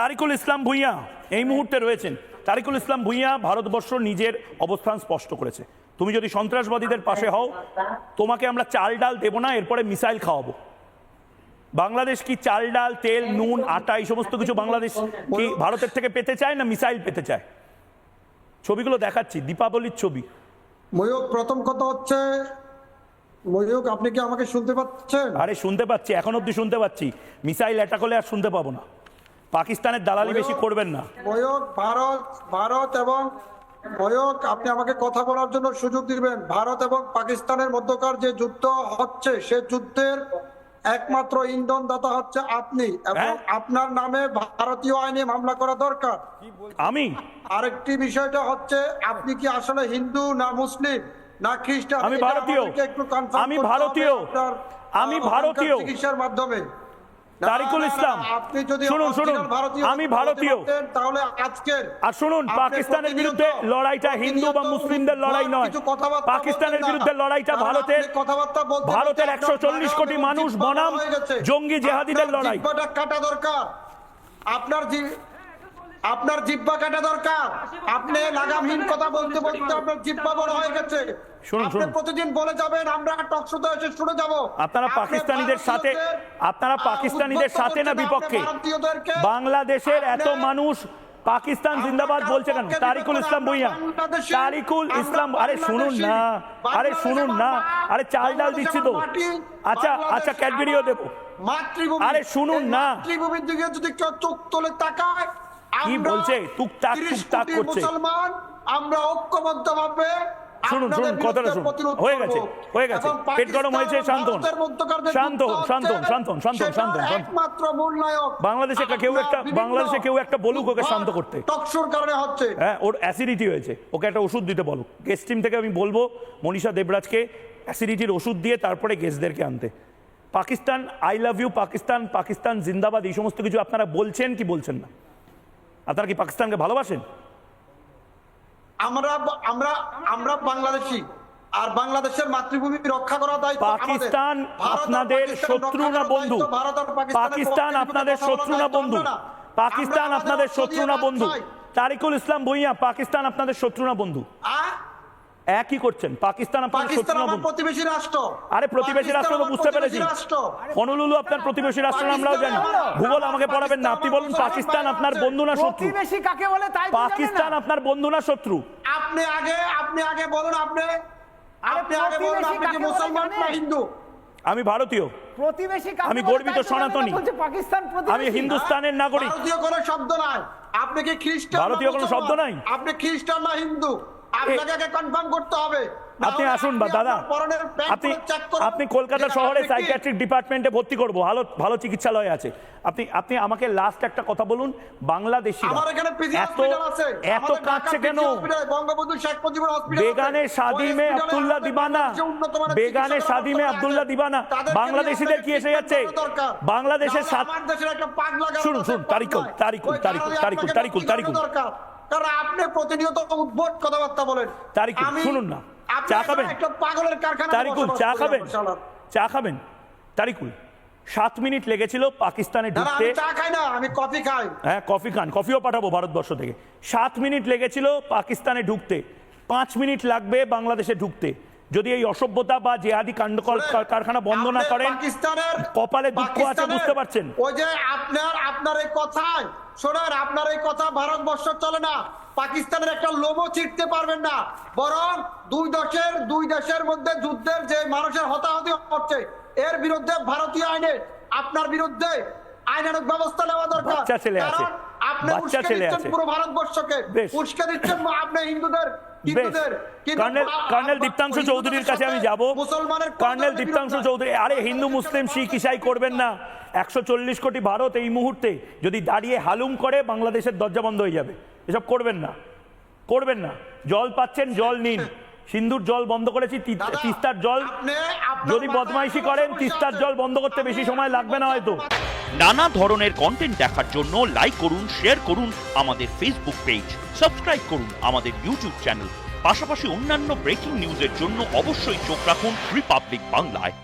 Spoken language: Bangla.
তারিকুল ইসলাম ভূঁইয়া এই মুহূর্তে রয়েছেন। তারিকুল ইসলাম ভূঁইয়া ভারতবর্ষ নিজের অবস্থান স্পষ্ট করেছে, তুমি যদি সন্ত্রাসবাদীদের পাশে হও তোমাকে আমরা চাল ডাল দেব না, এরপরে মিসাইল খাওয়াবো। বাংলাদেশ কি চাল ডাল তেল নুন আটা এই সমস্ত কিছু বাংলাদেশ কি ভারতের থেকে পেতে চায় না মিসাইল পেতে চায়? ছবিগুলো দেখাচ্ছি, দীপাবলির ছবি। ময়ূক, প্রথম কথা হচ্ছে ময়ূক, আপনি কি আমাকে শুনতে পাচ্ছেন? আরে শুনতে পাচ্ছি, এখন অব্দি শুনতে পাচ্ছি। মিসাইল অ্যাটাক হলে আর শুনতে পাবো না। পাকিস্তানের দালালি বেশি করবেন না। ময়ূক, ভারত এবং ময়ূক, আপনি আমাকে কথা বলার জন্য সুযোগ দিবেন। ভারত এবং পাকিস্তানের মধ্যকার যে যুদ্ধ হচ্ছে সে যুদ্ধের একমাত্র ইন্ধনদাতা হচ্ছে আপনি, এবং আপনার নামে ভারতীয় আইনে মামলা করা দরকার। আমি আরেকটি বিষয়টা হচ্ছে আপনি কি আসলে হিন্দু না মুসলিম না খ্রিস্টান? আমি ভারতীয়। আমি ভারতীয়। আমি ভারতীয় চিকিৎসার মাধ্যমে। তারিকুল ইসলাম, আপনি যদি শুনুন আমি ভারতীয়, তাহলে আজকের আর শুনুন পাকিস্তানের বিরুদ্ধে লড়াইটা হিন্দু বা মুসলিমদের লড়াই নয়। পাকিস্তানের বিরুদ্ধে লড়াইটা ভারতের 140 কোটি মানুষ বনাম জঙ্গি জেহাদিদের লড়াই। কাটা দরকার আপনার জিহ্বা কাটা দরকার। আপনি লাগামহীন কথা বলতে বলতে আপনার জিহ্বা বড় হয়ে গেছে। আপনি প্রতিদিন বলে যাবেন আমরা টক শোতে এসে শুনে যাব। আপনারা পাকিস্তানিদের সাথে না বিপক্ষে? বাংলাদেশের এত মানুষ পাকিস্তান জিন্দাবাদ বলছে কেন? তারিকুল ইসলাম ভূঁইয়া, তারিকুল ইসলাম, আরে শুনুন না, আরে চাল ডাল দিচ্ছি তো। আচ্ছা ক্যাডবেরিও দেবো। আরে শুনুন না, মাতৃভূমির দিকে যদি কেউ চোখ তোলে তাকায়, কি বলছে? টুকটাক করছে। মুসলমান আমরা ঐক্যবদ্ধভাবে শুনুন কথাটা শুনুন। হয়ে গেছে পেট গরম হয়েছে, শান্ত বাংলাদেশে কেউ একটা বলুক ওকে শান্ত করতে। হ্যাঁ, ওর অ্যাসিডিটি হয়েছে, ওকে একটা ওষুধ দিতে বলো। গেস্ট টিম থেকে আমি বলবো মনীষা দেবরাজকে অ্যাসিডিটির ওষুধ দিয়ে তারপরে গেস্টদেরকে আনতে। Pakistan I love you, Pakistan জিন্দাবাদ, এই সমস্ত কিছু আপনারা বলছেন কি বলছেন না? আপনারা কি পাকিস্তানকে ভালোবাসেন? আমরা বাংলাদেশী, আর বাংলাদেশের মাতৃভূমি রক্ষা করা দায়িত্ব আমাদের। পাকিস্তান আপনাদের শত্রু না বন্ধু? পাকিস্তান আপনাদের শত্রু না বন্ধু? পাকিস্তান আপনাদের শত্রু না বন্ধু? তারিকুল ইসলাম ভূঁইয়া, পাকিস্তান আপনাদের শত্রু না বন্ধু? একই করছেন। পাকিস্তান আপনাদের শত্রু না বন্ধু? প্রতিবেশী রাষ্ট্র। আরে প্রতিবেশী রাষ্ট্র তো বুঝতে পেরেছি। হনুলুলু আপনার প্রতিবেশী রাষ্ট্র, আমরাও জানি। ভূগোল আমাকে পড়াবেন না। আপনি বলুন পাকিস্তান আপনার বন্ধু না শত্রু? প্রতিবেশী কাকে বলে তাই পাকিস্তান আপনার বন্ধু না শত্রু? আপনি আগে বলুন। আপনি আগে বলুন, আপনি কি মুসলমান না হিন্দু? আমি ভারতীয়। প্রতিবেশী আমি গর্বিত সনাতনী। আমি হিন্দুস্তানের নাগরিক। ভারতীয় কোনো শব্দ নাই। আপনি কি খ্রিস্টান? ভারতীয় কোনো শব্দ নাই। আপনি খ্রিস্টান না হিন্দু আপনাকে আগে কনফার্ম করতে হবে। আপনি আসুন বা দাদা, আপনি কলকাতা শহরে সাইকিয়াট্রিক ডিপার্টমেন্টে ভর্তি করবো, ভালো চিকিৎসালয় আছে। আপনি আমাকে লাস্ট একটা কথা বলুন, বাংলাদেশি এত কাঁদছে কেন? বেগানে শাদি মে আব্দুল্লাহ দিবানা, বাংলাদেশিদের কি এসে যাচ্ছে? বাংলাদেশের শুনুন তারিকুল কারণ আপনি প্রতিনিয়ত উদ্ভট কথাবার্তা বলেন। তারিকুল শুনুন না, চা খাবেন? পাগলের কারখানা। তারিকুল চা খাবেন? তারিকুল 7 মিনিট লেগেছিল পাকিস্তানে ঢুকতে। চা খাই না, আমি কফি খাই। হ্যাঁ, কফি খান, কফিও পাঠাবো ভারতবর্ষ থেকে। 7 মিনিট লেগেছিল পাকিস্তানে ঢুকতে, 5 মিনিট লাগবে বাংলাদেশে ঢুকতে। যদি এই অসভ্যতা বা জেহাদি কাণ্ড কারখানা বন্ধ না করেন, কপালে দুঃখ আছে, বুঝতে পারছেন? ওই যে আপনার এই কথায় শোনেন, আপনার এই কথা ভারতবর্ষ চলে না। পাকিস্তানের একটা লোমও ছিটতে পারবেন না। বরং দুই দেশের মধ্যে যুদ্ধের যে মানুষের হতাহতি হচ্ছে, এর বিরুদ্ধে ভারতীয় আইনে আপনার বিরুদ্ধে আইনানুগ ব্যবস্থা নেওয়া দরকার। কারণ আপনি উস্কে দিচ্ছেন পুরো ভারতবর্ষকে, উস্কে দিচ্ছেন আপনি হিন্দুদের। কর্নেল দীপ্তাংশু চৌধুরীর কাছে আমি যাব। কর্নেল দীপ্তাংশু চৌধুরী, আরে হিন্দু মুসলিম শিখ ইসাই করবেন না। 140 কোটি ভারত এই মুহূর্তে যদি দাঁড়িয়ে হালুম করে, বাংলাদেশের দরজা বন্ধ হয়ে যাবে। এসব করবেন না। জল পাচ্ছেন, জল নিন। সিন্ধুর জল বন্ধ করেছি, তিস্তার জল যদি বদমাইশি করেন, তিস্তার জল বন্ধ করতে বেশি সময় লাগবে না হয়তো। নানা ধরনের কন্টেন্ট দেখার জন্য লাইক করুন, শেয়ার করুন আমাদের ফেসবুক পেজ, সাবস্ক্রাইব করুন আমাদের ইউটিউব চ্যানেল। পাশাপাশি অন্যান্য ব্রেকিং নিউজের জন্য অবশ্যই চোখ রাখুন রিপাবলিক বাংলায়।